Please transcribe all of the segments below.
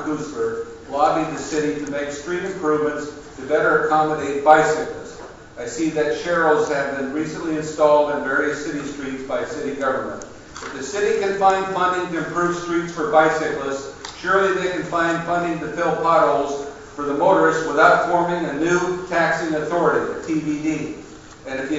Kuzler lobbied the city to make street improvements to better accommodate bicyclists. I see that Sharrows have been recently installed in various city streets by city government. If the city can find funding to improve streets for bicyclists, surely they can find funding to fill potholes for the motorists without forming a new taxing authority, a TBD. And if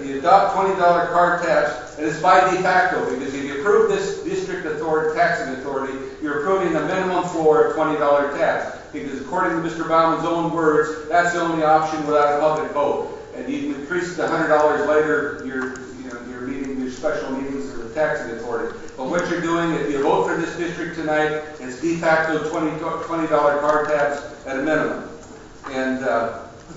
you adopt $20 car tax, and it's by de facto, because if you approve this district authority, taxing authority, you're approving a minimum floor of $20 tax. Because according to Mr. Bauman's own words, that's the only option without a public vote. And you can increase it to $100 later, your special meetings of the taxing authority. But what you're doing, if you vote for this district tonight, it's de facto $20 car tax at a minimum. And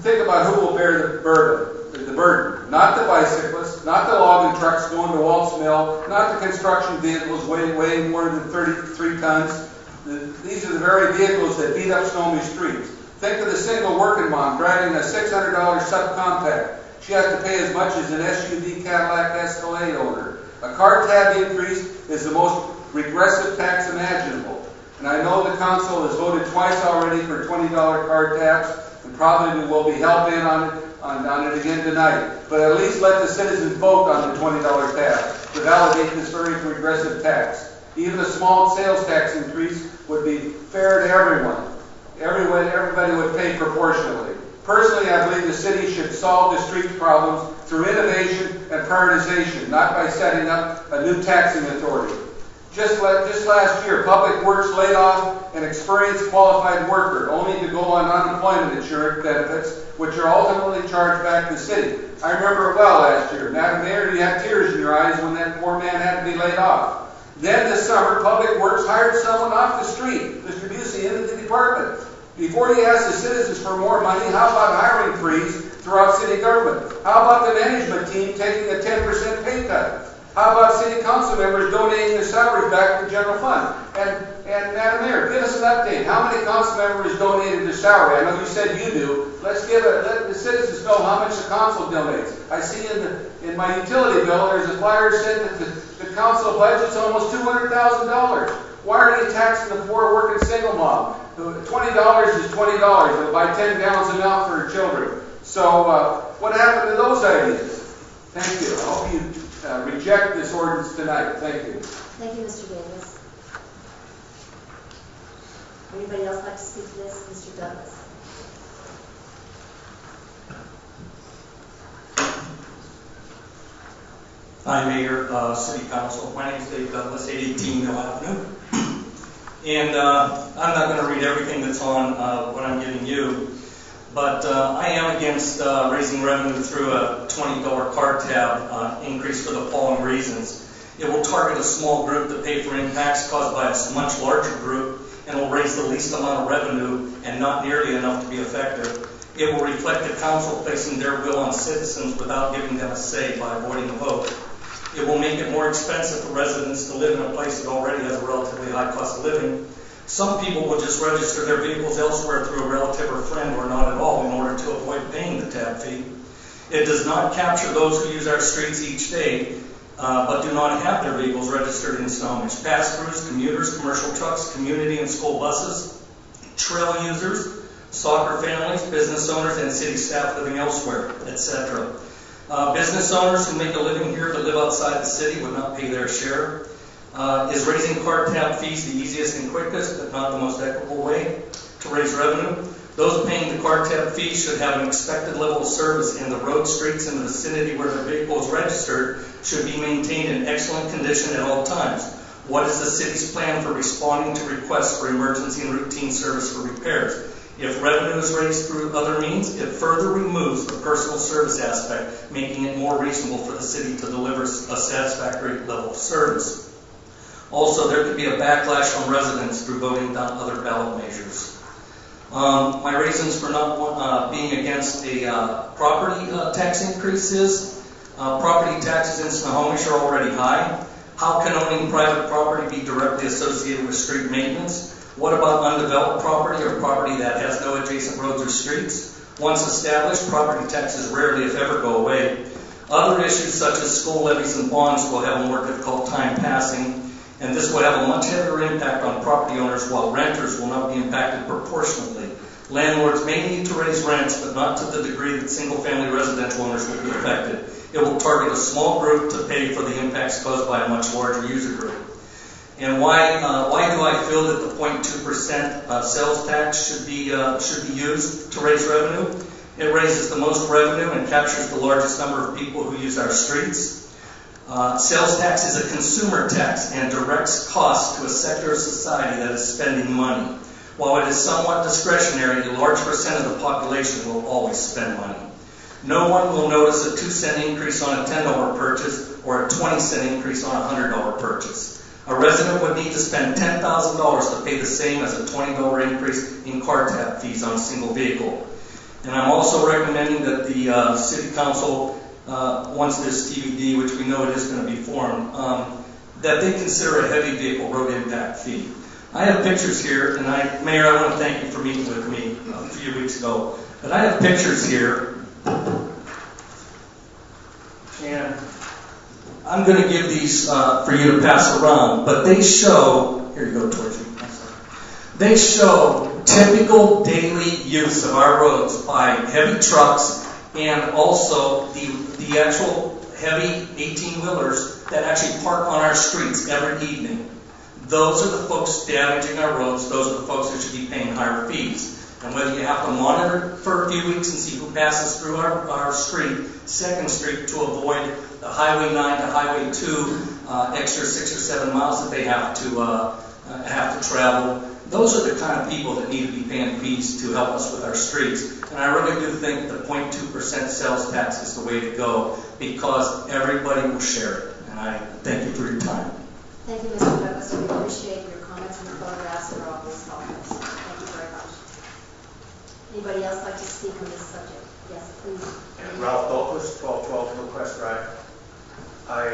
think about who will bear the burden. Not the bicyclists, not the logging trucks going to Walt's Mill, not the construction vehicles weighing more than 33 tons. These are the very vehicles that beat up Snohomish streets. Think of the single working mom driving a $600 subcompact. She has to pay as much as an SUV Cadillac Escalade owner. A car tab increase is the most regressive tax imaginable. And I know the council has voted twice already for $20 car tax, and probably will be hell-bent on it again tonight. But at least let the citizens vote on the $20 tax to validate this very regressive tax. Even a small sales tax increase would be fair to everyone. Everybody would pay proportionally. Personally, I believe the city should solve the street problems through innovation and prioritization, not by setting up a new taxing authority. Just last year, Public Works laid off an experienced qualified worker, only to go on unemployment insurance benefits, which are ultimately charged back to the city. I remember it well last year. Madam Mayor, you had tears in your eyes when that poor man had to be laid off. Then this summer, Public Works hired someone off the street, Mr. Busey, into the department. Before you ask the citizens for more money, how about hiring freeze throughout city government? How about the management team taking a 10% pay cut? How about city council members donating their salaries back to the general fund? And Madam Mayor, give us an update. How many council members donated their salary? I know you said you do. Let the citizens know how much the council donates. I see in my utility bill, there's a flyer that said that the council budget's almost $200,000. Why are they taxing the poor working single mom? $20 is $20. They'll buy 10 gallons of milk for her children. So what happened to those ideas? Thank you. I hope you reject this ordinance tonight. Thank you. Thank you, Mr. Davis. Anybody else like to speak to this? Mr. Douglas. Hi, Mayor, City Council. My name is Dave Douglas, 818 Mill Avenue. And I'm not going to read everything that's on what I'm giving you, but I am against raising revenue through a $20 car tab increase for the following reasons. It will target a small group to pay for impacts caused by a much larger group, and will raise the least amount of revenue and not nearly enough to be effective. It will reflect the council placing their will on citizens without giving them a say by avoiding a vote. It will make it more expensive for residents to live in a place that already has a relatively high cost of living. Some people will just register their vehicles elsewhere through a relative or friend or not at all in order to avoid paying the tab fee. It does not capture those who use our streets each day, but do not have their vehicles registered in Snohomish. Pass-throughs, commuters, commercial trucks, community and school buses, trail users, soccer families, business owners, and city staff living elsewhere, etc. Business owners who make a living here but live outside the city would not pay their share. Is raising car tab fees the easiest and quickest, but not the most equitable way to raise revenue? Those paying the car tab fees should have an expected level of service, and the road, streets in the vicinity where their vehicle is registered should be maintained in excellent condition at all times. What is the city's plan for responding to requests for emergency and routine service for repairs? If revenue is raised through other means, it further removes the personal service aspect, making it more reasonable for the city to deliver a satisfactory level of service. Also, there could be a backlash from residents through voting down other ballot measures. My reasons for not being against a property tax increase is property taxes in Snohomish are already high. How can owning private property be directly associated with street maintenance? What about undeveloped property or property that has no adjacent roads or streets? Once established, property taxes rarely, if ever, go away. Other issues such as school levies and bonds will have a more difficult time passing. and this will have a much heavier impact on property owners, while renters will not be impacted proportionately. Landlords may need to raise rents, but not to the degree that single-family residential owners will be affected. It will target a small group to pay for the impacts caused by a much larger user group. And why do I feel that the 0.2% sales tax should be used to raise revenue? It raises the most revenue and captures the largest number of people who use our streets. Sales tax is a consumer tax and directs costs to a sector of society that is spending money. While it is somewhat discretionary, a large percent of the population will always spend money. No one will notice a 2-cent increase on a $10 purchase or a 20-cent increase on a $100 purchase. A resident would need to spend $10,000 to pay the same as a $20 increase in car tap fees on a single vehicle. And I'm also recommending that the City Council, once this TBD, which we know it is going to be formed, that they consider a heavy vehicle road impact fee. I have pictures here, and Mayor, I want to thank you for meeting with me a few weeks ago. But I have pictures here, and I'm going to give these for you to pass around. But they show, here you go, towards you. They show typical daily use of our roads by heavy trucks and also the actual heavy 18-wheelers that actually park on our streets every evening. Those are the folks damaging our roads. Those are the folks who should be paying higher fees. And whether you have to monitor for a few weeks and see who passes through our street, 2nd Street, to avoid the Highway 9 to Highway 2 extra 6 or 7 miles that they have to travel, those are the kind of people that need to be paying fees to help us with our streets. And I really do think the 0.2% sales tax is the way to go, because everybody will share it. And I thank you for your time. Thank you, Mr. Douglas. We appreciate your comments and the photographs that are always helpful. Thank you very much. Anybody else like to speak on this subject? Yes, please. And Ralph Douglas, 1212 Hillcrest Drive. I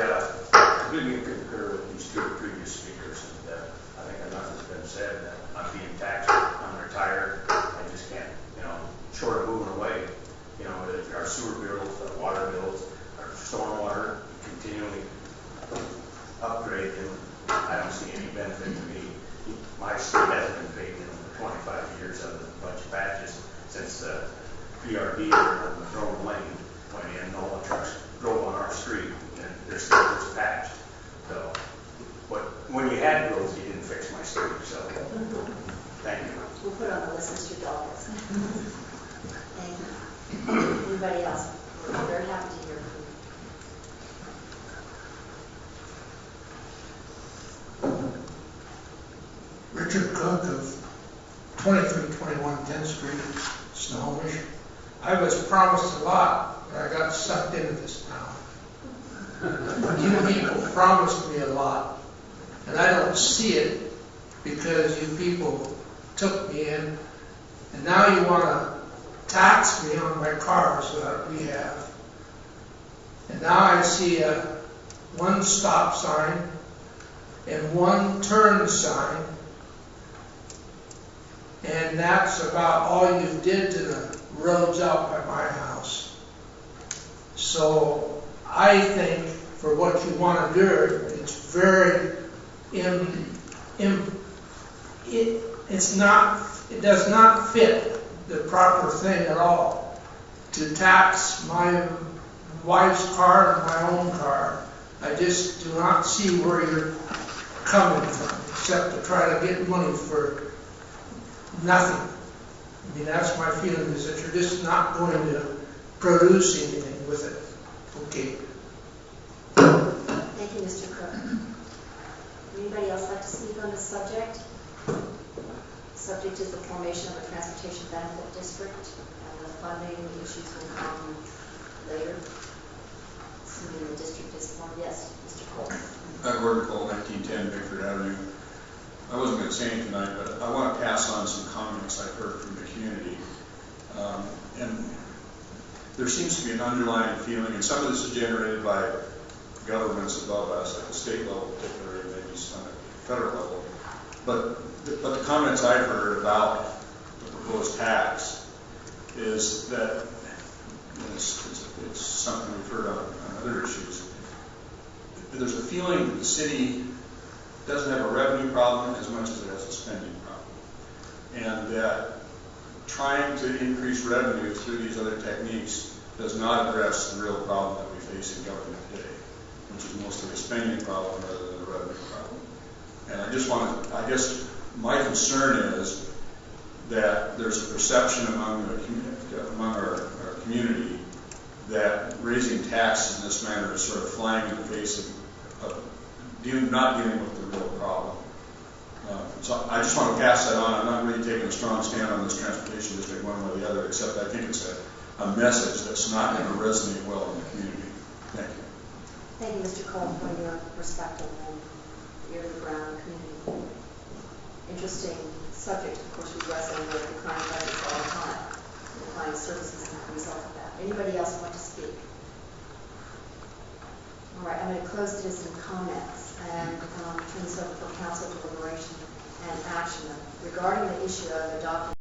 completely concur with these two previous speakers, and I think enough has been said that I'm being taxed. I'm retired. I just can't, short of moving away, our sewer bills, our water bills, our stormwater, continually upgrade them. I don't see any benefit to me. My street hasn't been paved in 25 years of a bunch of patches since the PRD or Monroe Lane went in. All the trucks drove on our street, and their street was patched. So, but when you had growth, you didn't fix my street. So, thank you. We'll put it on the list, Mr. Douglas. Thank you. Anybody else? We're very happy to hear from you. Richard Cook of 2321 10th Street, Snohomish. I was promised a lot, but I got sucked into this town. You people promised me a lot, and I don't see it because you people took me in, and now you want to tax me on my cars that we have. And now I see one stop sign and one turn sign, and that's about all you did to the roads out by my house. So I think for what you want to do, it's very it does not fit the proper thing at all to tax my wife's car and my own car. I just do not see where you're coming from, except to try to get money for nothing. I mean, that's my feeling, is that you're just not going to produce anything with it. Okay. Thank you, Mr. Cook. Anybody else like to speak on this subject? Subject is the formation of a transportation benefit district, and the funding issues will come later, assuming the district is formed. Yes, Mr. Cole. Edward Cole, 1910 Bickford Avenue. I wasn't going to say anything tonight, but I want to pass on some comments I've heard from the community. And there seems to be an underlying feeling, and some of this is generated by governments above us, like the state level particularly, and maybe some at the federal level. But the comments I've heard about the proposed tax is that, and it's something we've heard on other issues, there's a feeling that the city doesn't have a revenue problem as much as it has a spending problem. And that trying to increase revenue through these other techniques does not address the real problem that we face in government today, which is mostly a spending problem rather than a revenue problem. And I just want to, I guess my concern is that there's a perception among our community that raising taxes in this manner is sort of flying in the face of not dealing with the real problem. So I just want to pass that on. I'm not really taking a strong stand on this transportation district one way or the other, except I think it's a message that's not going to resonate well in the community. Thank you. Thank you, Mr. Cole, for your perspective and ear to the ground community. Interesting subject. Of course, we wrestle with declining budgets all the time, declining services as a result of that. Anybody else want to speak? All right, I'm going to close citizen comments and turn this over for council deliberation and action regarding the issue of adopting